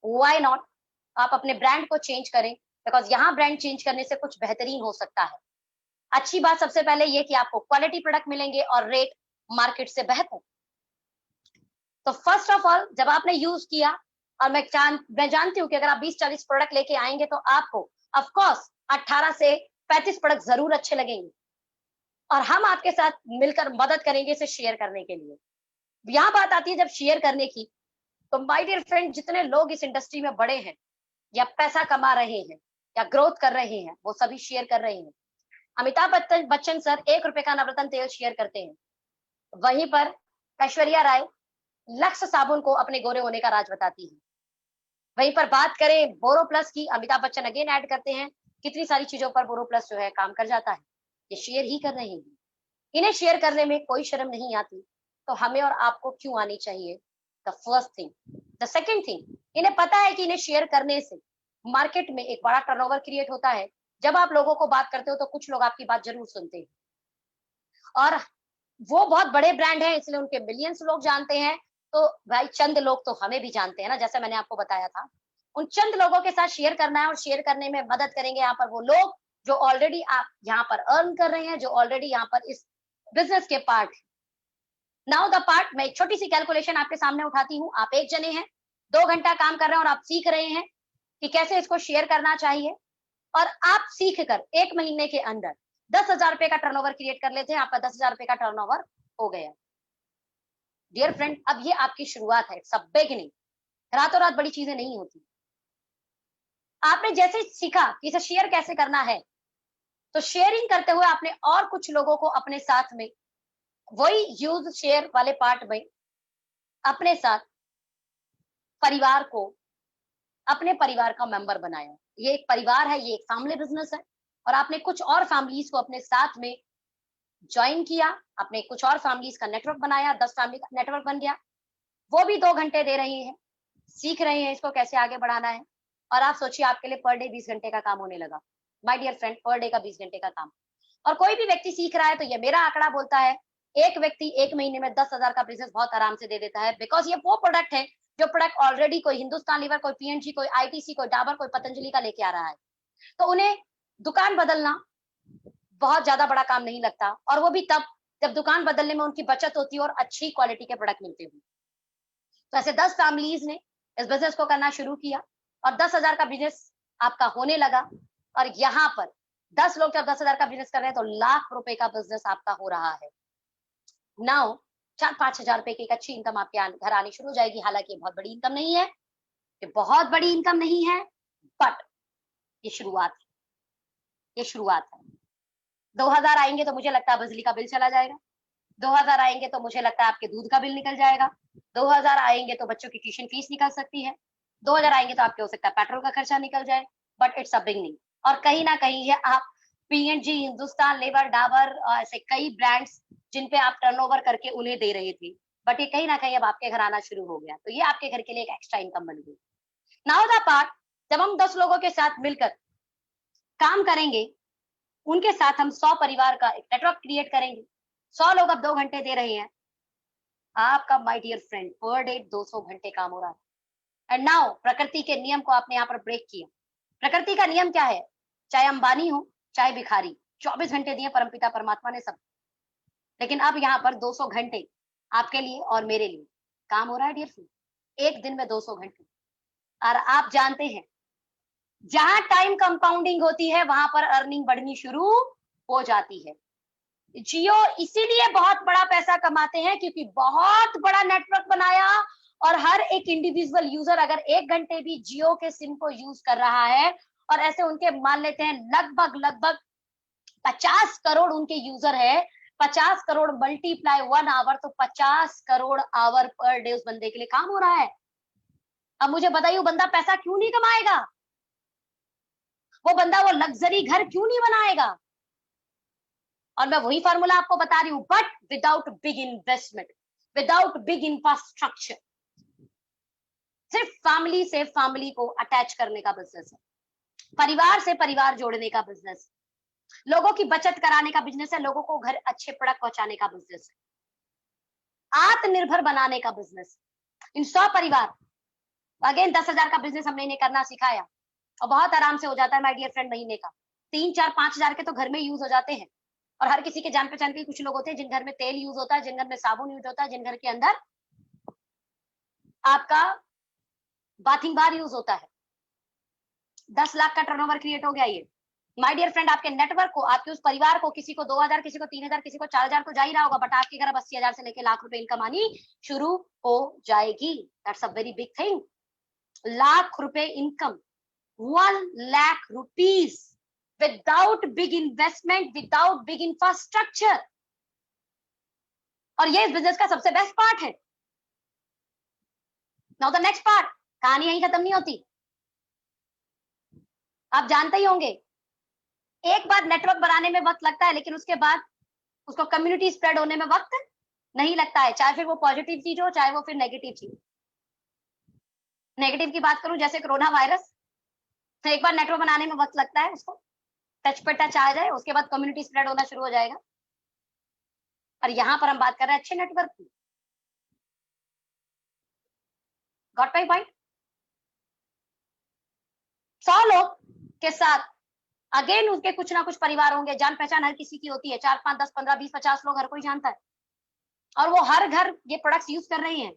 व्हाई नॉट, आप अपने ब्रांड को चेंज करें, बिकॉज यहाँ ब्रांड चेंज करने से कुछ बेहतरीन हो सकता है। अच्छी बात सबसे पहले ये कि आपको क्वालिटी प्रोडक्ट मिलेंगे और रेट मार्केट से बेहतर। तो फर्स्ट ऑफ ऑल जब आपने यूज किया, और मैं जानती हूँ कि अगर आप 20-40 प्रोडक्ट लेके आएंगे तो आपको ऑफ कोर्स 18 से 35 प्रोडक्ट जरूर अच्छे लगेंगे, और हम आपके साथ मिलकर मदद करेंगे इसे शेयर करने के लिए। यहाँ बात आती है जब शेयर करने की, तो माय डियर फ्रेंड, जितने लोग इस इंडस्ट्री में बड़े हैं या पैसा कमा रहे हैं या ग्रोथ कर रहे हैं, वो सभी शेयर कर रहे हैं। अमिताभ बच्चन सर 1 रुपए का नवरत्न तेल शेयर करते हैं, वहीं पर ऐश्वर्या राय लक्स साबुन को अपने गोरे होने का राज बताती है। वहीं पर बात करें बोरो प्लस की, अमिताभ बच्चन अगेन ऐड करते हैं, कितनी सारी चीजों पर बोरो प्लस जो है काम कर जाता है। ये शेयर ही कर रहे हैं, इन्हें शेयर करने में कोई शर्म नहीं आती, तो हमें और आपको क्यों आनी चाहिए? The first thing. The second thing, इन्हें पता है कि इन्हें शेयर करने से मार्केट में एक बड़ा टर्नओवर क्रिएट होता है। जब आप लोगों को बात करते हो तो कुछ लोग आपकी बात जरूर सुनते हैं, और वो बहुत बड़े ब्रांड है इसलिए उनके मिलियंस लोग जानते हैं। तो भाई चंद लोग तो हमें भी जानते हैं ना, जैसे मैंने आपको बताया था। उन चंद लोगों के साथ शेयर करना है, और शेयर करने में मदद करेंगे यहाँ पर वो लोग जो ऑलरेडी आप यहाँ पर अर्न कर रहे हैं, जो ऑलरेडी यहाँ पर इस बिजनेस के पार्ट। नाउ द पार्ट, मैं एक छोटी सी कैलकुलेशन आपके सामने उठाती हूँ। आप एक जने हैं, 2 घंटा काम कर रहे हैं और आप सीख रहे हैं कि कैसे इसको शेयर करना चाहिए, और आप सीख कर 1 महीने के अंदर 10,000 रुपए का टर्नओवर क्रिएट कर लेते हैं। आपका 10,000 रुपए का टर्नओवर हो गया। डियर फ्रेंड, अब ये आपकी शुरुआत है, सब बिगिनिंग। रातों रात बड़ी चीजें नहीं होती। आपने जैसे सीखा कि इसे शेयर कैसे करना है, तो शेयरिंग करते हुए आपने और कुछ लोगों को अपने साथ में, वही यूज शेयर वाले पार्ट में, अपने साथ परिवार को, अपने परिवार का मेंबर बनाया। ये एक परिवार है, ये एक फैमिली बिजनेस है, और आपने कुछ और फैमिलीज को अपने साथ में ज्वाइन किया। आपने कुछ और फैमिलीज का नेटवर्क बनाया, 10 फैमिली का नेटवर्क बन गया। वो भी 2 घंटे दे रही हैं, सीख रहे हैं इसको कैसे आगे बढ़ाना है। और आप सोचिए, आपके लिए पर डे 20 घंटे का काम होने लगा। My dear friend, per day का 20 घंटे का काम। और कोई भी व्यक्ति सीख रहा है, तो ये मेरा आंकड़ा बोलता है, एक व्यक्ति 1 महीने में 10,000 का बिजनेस बहुत आराम से दे देता है। बिकॉज ये वो प्रोडक्ट है जो प्रोडक्ट ऑलरेडी कोई हिंदुस्तान लीवर, कोई पीएनजी, कोई आईटीसी, कोई डाबर, कोई पतंजलि का लेके आ रहा है। तो उन्हें दुकान बदलना बहुत ज्यादा बड़ा काम नहीं लगता, और वो भी तब जब दुकान बदलने में उनकी बचत होती है और अच्छी क्वालिटी के प्रोडक्ट मिलते हैं। तो ऐसे 10 फैमिलीज ने इस बिजनेस को करना शुरू किया, और 10,000 का बिजनेस आपका होने लगा। और यहाँ पर 10 लोग जब 10,000 का बिजनेस कर रहे हैं, तो लाख रुपए का बिजनेस आपका हो रहा है। नाउ 4-5 हजार रुपए की एक अच्छी इनकम आपके घर आनी शुरू हो जाएगी। हालांकि ये बहुत बड़ी इनकम नहीं है, ये बहुत बड़ी इनकम नहीं है, बट ये शुरुआत है, ये शुरुआत है। 2,000 आएंगे तो मुझे लगता है बिजली का बिल चला जाएगा। 2,000 आएंगे तो मुझे लगता है आपके दूध का बिल निकल जाएगा। 2,000 आएंगे तो बच्चों की ट्यूशन फीस निकल सकती है। 2,000 आएंगे तो आपके हो सकता है पेट्रोल का खर्चा निकल जाए। But it's a beginning. और कहीं ना कहीं ये आप पीएनजी, हिंदुस्तान लेवर, डाबर, ऐसे कई ब्रांड्स जिन पे आप टर्नओवर करके उन्हें दे रहे थे, बट ये कहीं ना कहीं अब आपके घर आना शुरू हो गया। तो ये आपके घर के लिए एक एक्स्ट्रा इनकम बन गई। नाउ द पार्ट, जब हम 10 लोगों के साथ मिलकर काम करेंगे, उनके साथ हम 100 परिवार का एक नेटवर्क क्रिएट करेंगे। 100 लोग अब 2 घंटे दे रहे हैं। आपका my dear friend per day 200 घंटे काम हो रहा है। एंड नाउ प्रकृति के नियम को आपने यहाँ पर ब्रेक किया। प्रकृति का नियम क्या है? चाहे अंबानी हो, चाहे भिखारी, 24 घंटे दिए परमपिता परमात्मा ने सब। लेकिन अब यहाँ पर 200 घंटे आपके लिए और मेरे लिए काम हो रहा है डियर फ्रेंड, एक दिन में 200 घंटे। और आप जानते हैं, जहां टाइम कंपाउंडिंग होती है, वहां पर अर्निंग बढ़नी शुरू हो जाती है। जियो इसीलिए बहुत बड़ा पैसा कमाते हैं, क्योंकि बहुत बड़ा नेटवर्क बनाया, और हर एक इंडिविजुअल यूजर अगर 1 घंटे भी जियो के सिम को यूज कर रहा है, और ऐसे उनके मान लेते हैं लगभग 50 करोड़ उनके यूजर है, 50 करोड़ मल्टीप्लाई 1 आवर, तो 50 करोड़ आवर पर डे उस बंदे के लिए काम हो रहा है। अब मुझे बताइए, वो बंदा पैसा क्यों नहीं कमाएगा? वो बंदा वो लग्जरी घर क्यों नहीं बनाएगा? और मैं वही फार्मूला आपको बता रही हूं, but without big investment, without big infrastructure. सिर्फ फैमिली से फैमिली को अटैच करने का बिजनेस है, परिवार से परिवार जोड़ने का बिजनेस, लोगों की बचत कराने का बिजनेस है, लोगों को घर अच्छे प्रोडक्ट पहुंचाने का बिजनेस है, आत्मनिर्भर बनाने का बिजनेस। इन 100 परिवार, अगेन 10,000 का बिजनेस हमने इन्हें करना सिखाया, और बहुत आराम से हो जाता है माय डियर फ्रेंड। महीने का 3-4-5 हजार के तो घर में यूज हो जाते हैं। और हर किसी के जान पहचान के कुछ लोग होते हैं जिन घर में तेल यूज होता है, जिन घर में साबुन यूज होता है, जिन घर के अंदर आपका बाथिंग बार यूज होता है। 10 लाख का टर्नओवर क्रिएट हो गया ये। माय डियर फ्रेंड, आपके नेटवर्क को, आपके उस परिवार को, किसी को 2,000, किसी को 3,000, किसी को 4,000 तो जा ही रहा होगा, बट आपके घर अब 80,000 से लेकर लाख रुपए इनकम आनी शुरू हो जाएगी। That's a very big thing. Lakh रुपए income, 1 lakh rupees, without big investment, without big infrastructure. और ये इस बिजनेस का सबसे बेस्ट पार्ट है। नाउ द नेक्स्ट पार्ट, कहानी यहीं खत्म नहीं होती। आप जानते ही होंगे, एक बार नेटवर्क बनाने में वक्त लगता है, लेकिन उसके बाद उसको कम्युनिटी स्प्रेड होने में वक्त नहीं लगता है, चाहे फिर वो पॉजिटिव चीज हो, चाहे वो फिर नेगेटिव चीज। नेगेटिव की बात करूं, जैसे कोरोना वायरस, तो एक बार नेटवर्क बनाने में वक्त लगता है, उसको टच पे टच आ जाए, उसके बाद कम्युनिटी स्प्रेड होना शुरू हो जाएगा। और यहां पर हम बात कर रहे हैं अच्छे नेटवर्क की। Got my point? 100 लोग के साथ अगेन उनके कुछ ना कुछ परिवार होंगे, जान पहचान हर किसी की होती है, 4 5 10 15 20 50 लोग हर कोई जानता है, और वो हर घर ये प्रोडक्ट्स यूज कर रही हैं।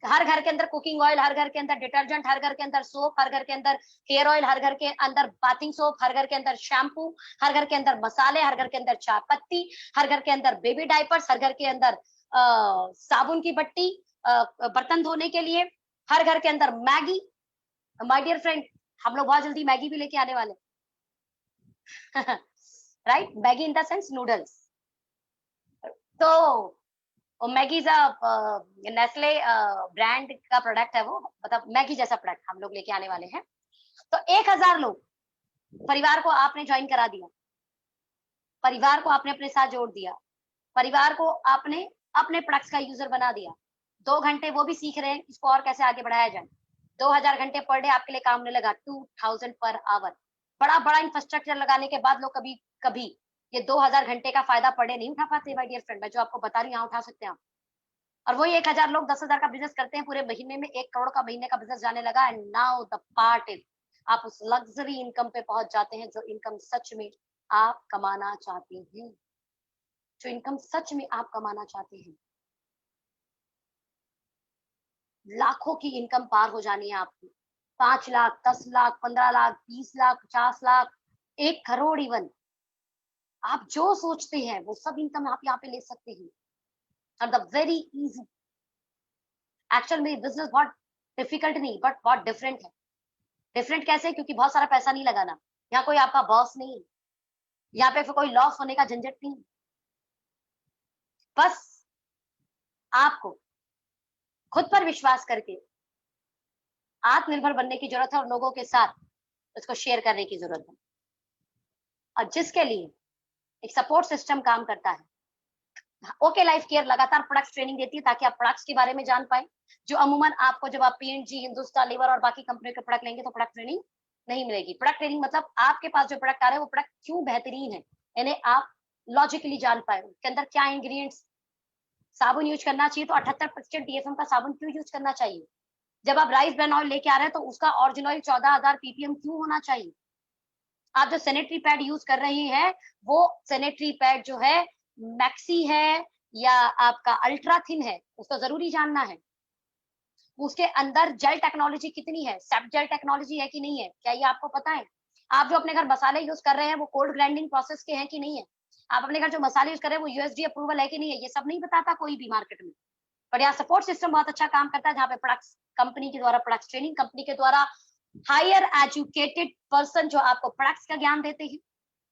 हर घर के अंदर कुकिंग ऑयल, हर घर के अंदर डिटर्जेंट, हर घर के अंदर सोप, हर घर के अंदर हेयर ऑयल, हर घर के अंदर बाथिंग सोप, हर घर के अंदर शैम्पू, हर घर के अंदर मसाले, हर घर के अंदर चाय पत्ती, हर घर के अंदर बेबी डायपर्स, हर घर के अंदर साबुन की बट्टी, बर्तन धोने के लिए, हर घर के अंदर मैगी। माय डियर फ्रेंड, हम लोग बहुत जल्दी मैगी भी लेके आने वाले right, Maggi in the sense noodles. तो मैगी नेस्ले ब्रांड का प्रोडक्ट है वो, मतलब मैगी जैसा प्रोडक्ट हम लोग लेके आने वाले हैं। तो 1000 लोग परिवार को आपने ज्वाइन करा दिया, परिवार को आपने अपने साथ जोड़ दिया, परिवार को आपने अपने प्रोडक्ट्स का यूजर बना दिया। 2 घंटे वो भी सीख रहे हैं इसको और कैसे आगे बढ़ाया जाए। 2000 घंटे पर डे आपके लिए काम होने लगा, 2000 पर आवर। बड़ा बड़ा इंफ्रास्ट्रक्चर लगाने के बाद लोग कभी कभी ये 2000 घंटे का फायदा पर डे नहीं उठा पाते माय डियर फ्रेंड। मैं जो आपको बता रही हूँ यहाँ उठा सकते हैं आप। और वही 1000 लोग 10,000 का बिजनेस करते हैं, पूरे महीने में 1 करोड़ का महीने का बिजनेस जाने लगा। And now the part is, आप उस लग्जरी इनकम पे पहुंच जाते हैं जो इनकम सच में आप कमाना चाहते हैं, जो इनकम सच में आप कमाना चाहते हैं। लाखों की इनकम पार हो जानी है आपकी, 5 लाख, 10 लाख, 15 लाख, 20 लाख, 50 लाख, 1 करोड़ इवन। आप जो सोचते हैं वो सब इनकम आप यहाँ पे ले सकते हैं, और द वेरी इजी। एक्चुअल में बिजनेस बहुत डिफिकल्ट नहीं, बट बहुत डिफरेंट है। डिफरेंट कैसे? क्योंकि बहुत सारा पैसा नहीं लगाना, यहाँ कोई आपका बॉस नहीं है, यहाँ पे फिर कोई लॉस होने का झंझट नहीं। बस आपको खुद पर विश्वास करके आत्मनिर्भर बनने की जरूरत है, और लोगों के साथ उसको शेयर करने की जरूरत है, और जिसके लिए एक सपोर्ट सिस्टम काम करता है। ओके लाइफ केयर लगातार प्रोडक्ट्स ट्रेनिंग देती है ताकि आप प्रोडक्ट्स के बारे में जान पाए, जो अमूमन आपको जब आप P&G, हिंदुस्तान लीवर और बाकी कंपनी के प्रोडक्ट लेंगे तो प्रोडक्ट ट्रेनिंग नहीं मिलेगी। प्रोडक्ट ट्रेनिंग मतलब आपके पास जो प्रोडक्ट आ रहे हैं वो प्रोडक्ट क्यों बेहतरीन है, इन्हें आप लॉजिकली जान पाए, उसके अंदर क्या इंग्रेडिएंट्स। साबुन यूज करना चाहिए तो 78% DFM का साबुन क्यों यूज करना चाहिए। जब आप राइस ब्रान ऑयल लेके आ रहे हैं तो उसका ओरिजिनल ऑयल 14,000 ppm क्यों होना चाहिए। आप जो सैनिटरी पैड यूज कर रहे हैं वो सैनिटरी पैड जो है मैक्सी है या आपका अल्ट्रा थिन है, उसको जरूरी जानना है। उसके अंदर जेल टेक्नोलॉजी कितनी है, सेप जेल टेक्नोलॉजी है कि नहीं है, क्या ये आपको पता है। आप जो अपने घर मसाले यूज कर रहे हैं वो कोल्ड ग्राइंडिंग प्रोसेस के हैं कि नहीं है। आप अपने घर जो मसाले यूज कर रहे हैं वो USD अप्रूवल है कि नहीं है, ये सब नहीं बताता कोई भी मार्केट में। पर यहाँ सपोर्ट सिस्टम बहुत अच्छा काम करता है, जहाँ पे प्रोडक्ट्स कंपनी के द्वारा, प्रोडक्ट्स ट्रेनिंग कंपनी के द्वारा हायर एजुकेटेड पर्सन जो आपको प्रोडक्ट्स का ज्ञान देते हैं,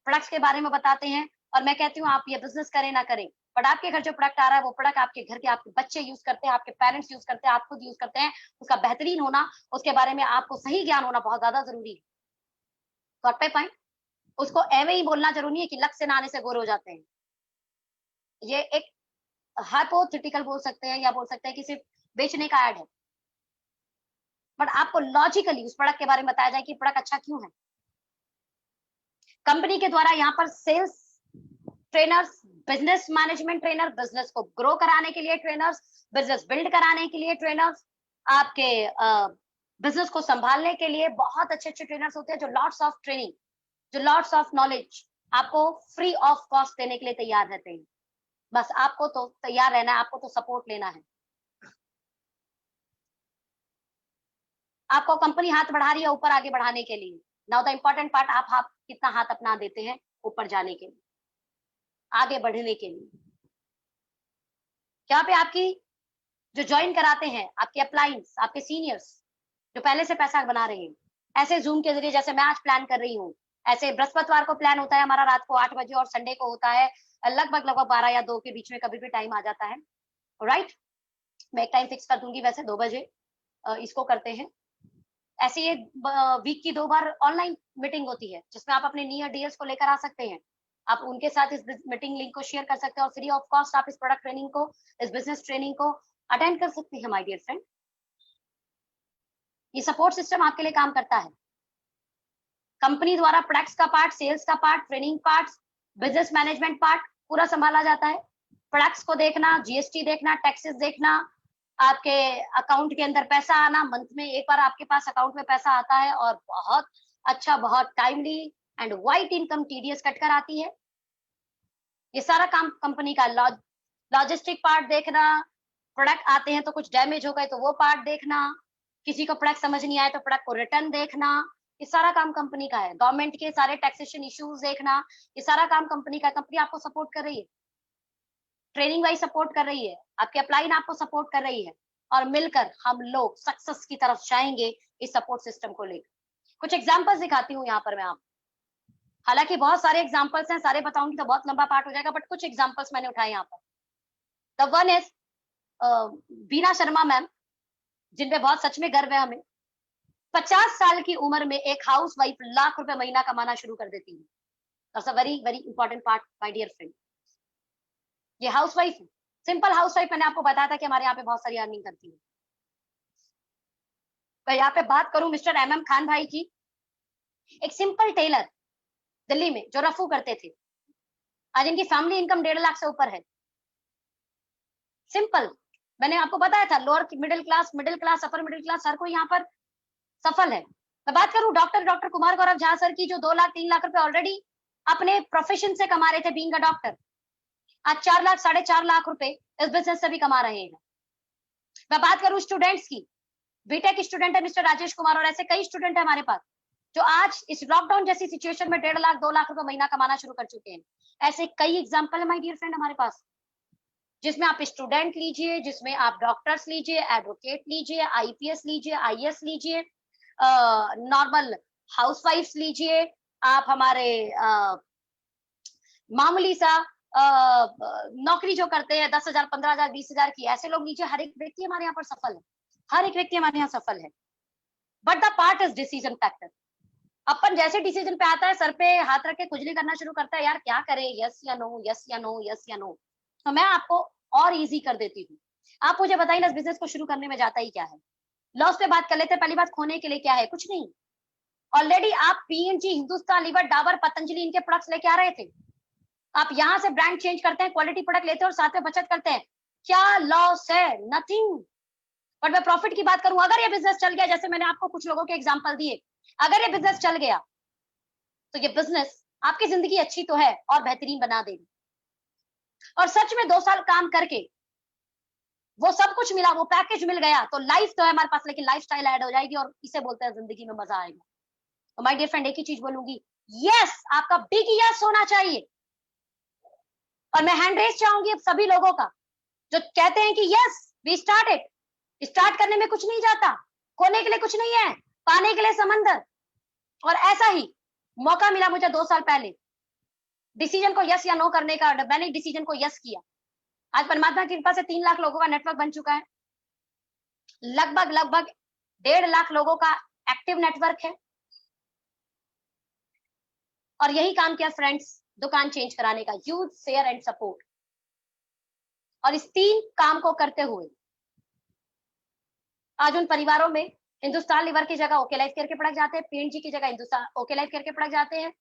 प्रोडक्ट्स के बारे में बताते हैं। और मैं कहती हूँ आप ये बिजनेस करें ना करें, बट आपके घर जो प्रोडक्ट आ रहा है वो प्रोडक्ट आपके घर के आपके बच्चे यूज करते हैं, आपके पेरेंट्स यूज करते हैं, आप खुद यूज करते हैं, उसका बेहतरीन होना, उसके बारे में आपको सही ज्ञान होना बहुत ज्यादा जरूरी है। Got my point. उसको एवे ही बोलना जरूरी नहीं है कि लक्ष्य ना आने से गोर हो जाते हैं। ये एक हाइपोथेटिकल बोल सकते हैं, या बोल सकते हैं कि सिर्फ बेचने का ऐड है, बट आपको लॉजिकली उस प्रोडक्ट के बारे में बताया जाए कि प्रोडक्ट अच्छा क्यों है। कंपनी के द्वारा यहाँ पर sales trainers, business management trainer, business को ग्रो कराने के लिए ट्रेनर्स, बिजनेस बिल्ड कराने के लिए ट्रेनर्स, आपके बिजनेस को संभालने के लिए बहुत अच्छे अच्छे ट्रेनर्स होते हैं जो लॉट्स ऑफ ट्रेनिंग, जो लॉट्स ऑफ नॉलेज आपको फ्री ऑफ कॉस्ट देने के लिए तैयार रहते हैं। बस आपको तो तैयार रहना है, आपको तो सपोर्ट लेना है। आपको कंपनी हाथ बढ़ा रही है ऊपर आगे बढ़ाने के लिए। नाउ द इम्पोर्टेंट पार्ट, आप हाथ कितना हाथ अपना देते हैं ऊपर जाने के लिए, आगे बढ़ने के लिए। यहाँ पे आपकी जो ज्वाइन कराते हैं, आपके अप्लाइंस, आपके सीनियर्स जो पहले से पैसा बना रहे हैं, ऐसे जूम के जरिए, जैसे मैं आज प्लान कर रही हूँ, ऐसे बृहस्पतिवार को प्लान होता है हमारा रात को 8 बजे, और संडे को होता है लगभग 12 या 2 के बीच में, कभी भी टाइम आ जाता है। राइट, मैं एक टाइम फिक्स कर दूंगी, वैसे 2 बजे इसको करते हैं। ऐसे ये वीक की 2 बार ऑनलाइन मीटिंग होती है जिसमें आप अपने नियर डियर्स को लेकर आ सकते हैं। आप उनके साथ इस मीटिंग लिंक को शेयर कर सकते हैं, और फ्री ऑफ कॉस्ट आप इस प्रोडक्ट ट्रेनिंग को, इस बिजनेस ट्रेनिंग को अटेंड कर सकते हैं माय डियर फ्रेंड। ये सपोर्ट सिस्टम आपके लिए काम करता है। कंपनी द्वारा प्रोडक्ट्स का पार्ट, सेल्स का part, training part, business management part पूरा संभाला जाता है। प्रोडक्ट्स को देखना, GST देखना, टैक्सेस देखना, आपके अकाउंट के अंदर पैसा आना, मंथ में एक बार आपके पास अकाउंट में पैसा आता है, और बहुत अच्छा, बहुत timely and white income TDS कटकर आती है। ये सारा काम कंपनी का लॉजिस्टिक पार्ट देखना, प्रोडक्ट आते हैं तो कुछ डैमेज हो गए तो वो पार्ट देखना, किसी को प्रोडक्ट समझ नहीं आए तो प्रोडक्ट को रिटर्न देखना, ये सारा काम कंपनी का है। गवर्नमेंट के सारे टैक्सेशन इश्यूज देखना, ये सारा काम कंपनी का। कंपनी आपको सपोर्ट कर रही है, ट्रेनिंग वाइज सपोर्ट कर रही है, आपके अपलाइन आपको सपोर्ट कर रही है, और मिलकर हम लोग सक्सेस की तरफ जाएंगे इस सपोर्ट सिस्टम को लेकर। कुछ एग्जांपल्स दिखाती हूँ यहाँ पर मैं आपको। हालांकि बहुत सारे एग्जांपल्स हैं, सारे बताऊंगी तो बहुत लंबा पार्ट हो जाएगा, बट कुछ एग्जांपल्स मैंने उठाए यहाँ पर। The one is Beena Sharma ma'am, जिन पे बहुत सच में गर्व है हमें। 50 साल की उम्र में एक हाउस वाइफ लाख रुपए महीना कमाना शुरू कर देती है। That's a very very important part my dear friend. ये housewife, simple housewife, मैंने आपको बताया था कि हमारे यहाँ पे बहुत सारी अर्निंग करती है। मैं यहाँ पे बात करूं मिस्टर MM खान भाई की, एक सिंपल टेलर दिल्ली में जो रफू करते थे, आज इनकी फैमिली इनकम 1.5 लाख से ऊपर है। सिंपल, मैंने आपको बताया था lower middle class, upper middle class, हर कोई यहाँ पर सफल है। मैं बात करूं डॉक्टर कुमार गौरव झा सर की, जो 2 लाख 3 लाख रुपए ऑलरेडी अपने प्रोफेशन से कमा रहे थे बीइंग अ डॉक्टर, आज 4 लाख 4.5 लाख रुपए इस बिजनेस से भी कमा रहे हैं। मैं बात करूं स्टूडेंट्स की, बीटेक स्टूडेंट है मिस्टर राजेश कुमार, और ऐसे कई स्टूडेंट है हमारे पास जो आज इस लॉकडाउन जैसी सिचुएशन में 1.5 लाख 2 लाख रुपए महीना कमाना शुरू कर चुके हैं। ऐसे कई एग्जाम्पल है माय डियर फ्रेंड हमारे पास, जिसमें आप स्टूडेंट लीजिए, जिसमें आप डॉक्टर्स लीजिए, एडवोकेट लीजिए, IPS लीजिए, IAS लीजिए, नॉर्मल हाउसवाइफ लीजिए, आप हमारे मामूली सा नौकरी जो करते हैं 10,000 15,000 20,000 की, ऐसे लोग लीजिए। हर एक व्यक्ति हमारे यहाँ पर सफल है, हर एक व्यक्ति हमारे यहाँ सफल है। But the part is decision factor. अपन जैसे डिसीजन पे आता है, सर पे हाथ रख के खुजली करना शुरू करता है, यार क्या करे, यस या नो, यस या नो, यस या नो। तो मैं आपको और इजी कर देती हूँ। आप मुझे बताइए ना, इस बिजनेस को शुरू करने में जाता ही क्या है। लॉस पे बात कर लेते हैं। पहली बात, खोने के लिए क्या है, कुछ नहीं। ऑलरेडी आप P&G, हिंदुस्तान लीवर, डाबर, पतंजलि, इनके प्रोडक्ट्स लेके आ रहे थे। आप यहाँ से ब्रांड चेंज करते हैं, क्वालिटी प्रोडक्ट लेते हैं और साथ में बचत करते हैं। क्या लॉस है? नथिंग। बट मैं प्रॉफिट की बात करूं, अगर ये बिजनेस चल गया, जैसे मैंने आपको कुछ लोगों के एग्जांपल दिए, अगर ये बिजनेस चल गया तो ये बिजनेस आपकी जिंदगी अच्छी तो है और बेहतरीन बना देगी। और सच में 2 साल काम करके वो सब कुछ मिला, वो पैकेज मिल गया, तो लाइफ तो है हमारे पास, लेकिन लाइफस्टाइल ऐड हो जाएगी, और इसे बोलते हैं जिंदगी में मजा आएगा। तो माय डियर फ्रेंड, एक ही चीज बोलूंगी, यस, आपका बिग यस होना चाहिए। और मैं हैंड रेस चाहूंगी अब सभी लोगों का जो कहते हैं कि यस वी स्टार्टेड। स्टार्ट करने में कुछ नहीं जाता, खोने के लिए कुछ नहीं है, पाने के लिए समंदर। और ऐसा ही मौका मिला मुझे 2 साल पहले डिसीजन को यस या नो करने का, मैंने डिसीजन को यस किया। आज परमात्मा की कृपा से 3 लाख लोगों का नेटवर्क बन चुका है, लगभग 1.5 लाख लोगों का एक्टिव नेटवर्क है, और यही काम किया फ्रेंड्स दुकान चेंज कराने का, यूज, शेयर एंड सपोर्ट। और इस 3 काम को करते हुए आज उन परिवारों में हिंदुस्तान लीवर की जगह ओके लाइफ केयर के प्रोडक्ट जाते हैं, P&G की जगह हिंदुस्तान ओके लाइफ केयर के प्रोडक्ट जाते हैं,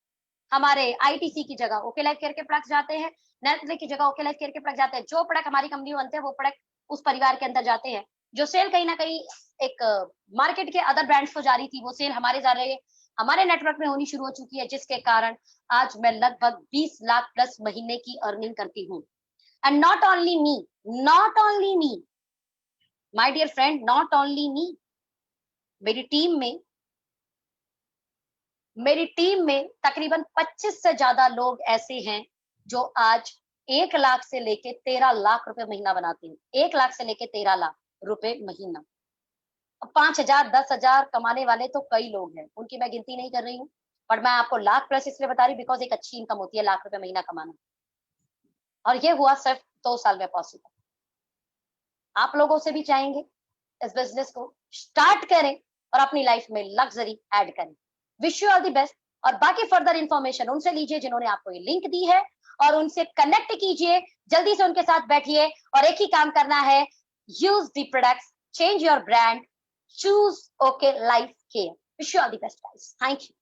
हमारे ITC की जगह ओके लाइफ केयर के प्रोडक्ट जाते हैं, नेस्ले की जगह ओके लाइफ केयर के प्रोडक्ट जाते हैं। जो प्रोडक्ट हमारी कंपनी में बनते हैं वो प्रोडक्ट उस परिवार के अंदर जाते हैं। जो सेल कहीं ना कहीं एक मार्केट के अदर ब्रांड्स को जा रही थी, वो सेल हमारे जा रहे हैं, हमारे नेटवर्क में होनी शुरू हो चुकी है, जिसके कारण आज मैं लगभग 20 लाख प्लस महीने की अर्निंग करती हूँ। And not only me my dear friend, not only me, मेरी टीम में तकरीबन 25 से ज्यादा लोग ऐसे हैं जो आज 1 लाख से लेके 13 लाख रुपए महीना बनाते हैं। 1 लाख से लेके 13 लाख रुपए महीना। 5,000 10,000 कमाने वाले तो कई लोग हैं, उनकी मैं गिनती नहीं कर रही हूँ, पर मैं आपको लाख प्लस इसलिए बता रही बिकॉज एक अच्छी इनकम होती है लाख रुपए महीना कमाना, और ये हुआ सिर्फ 2 साल में पॉसिबल। आप लोगों से भी चाहेंगे इस बिजनेस को स्टार्ट करें और अपनी लाइफ में लग्जरी ऐड करें। Wish you all the best. और बाकी फर्दर इंफॉर्मेशन उनसे लीजिए जिन्होंने आपको ये लिंक दी है, और उनसे कनेक्ट कीजिए, जल्दी से उनके साथ बैठिए, और एक ही काम करना है, use the products, change your brand, choose okay life care. Wish you all the best guys, thank you.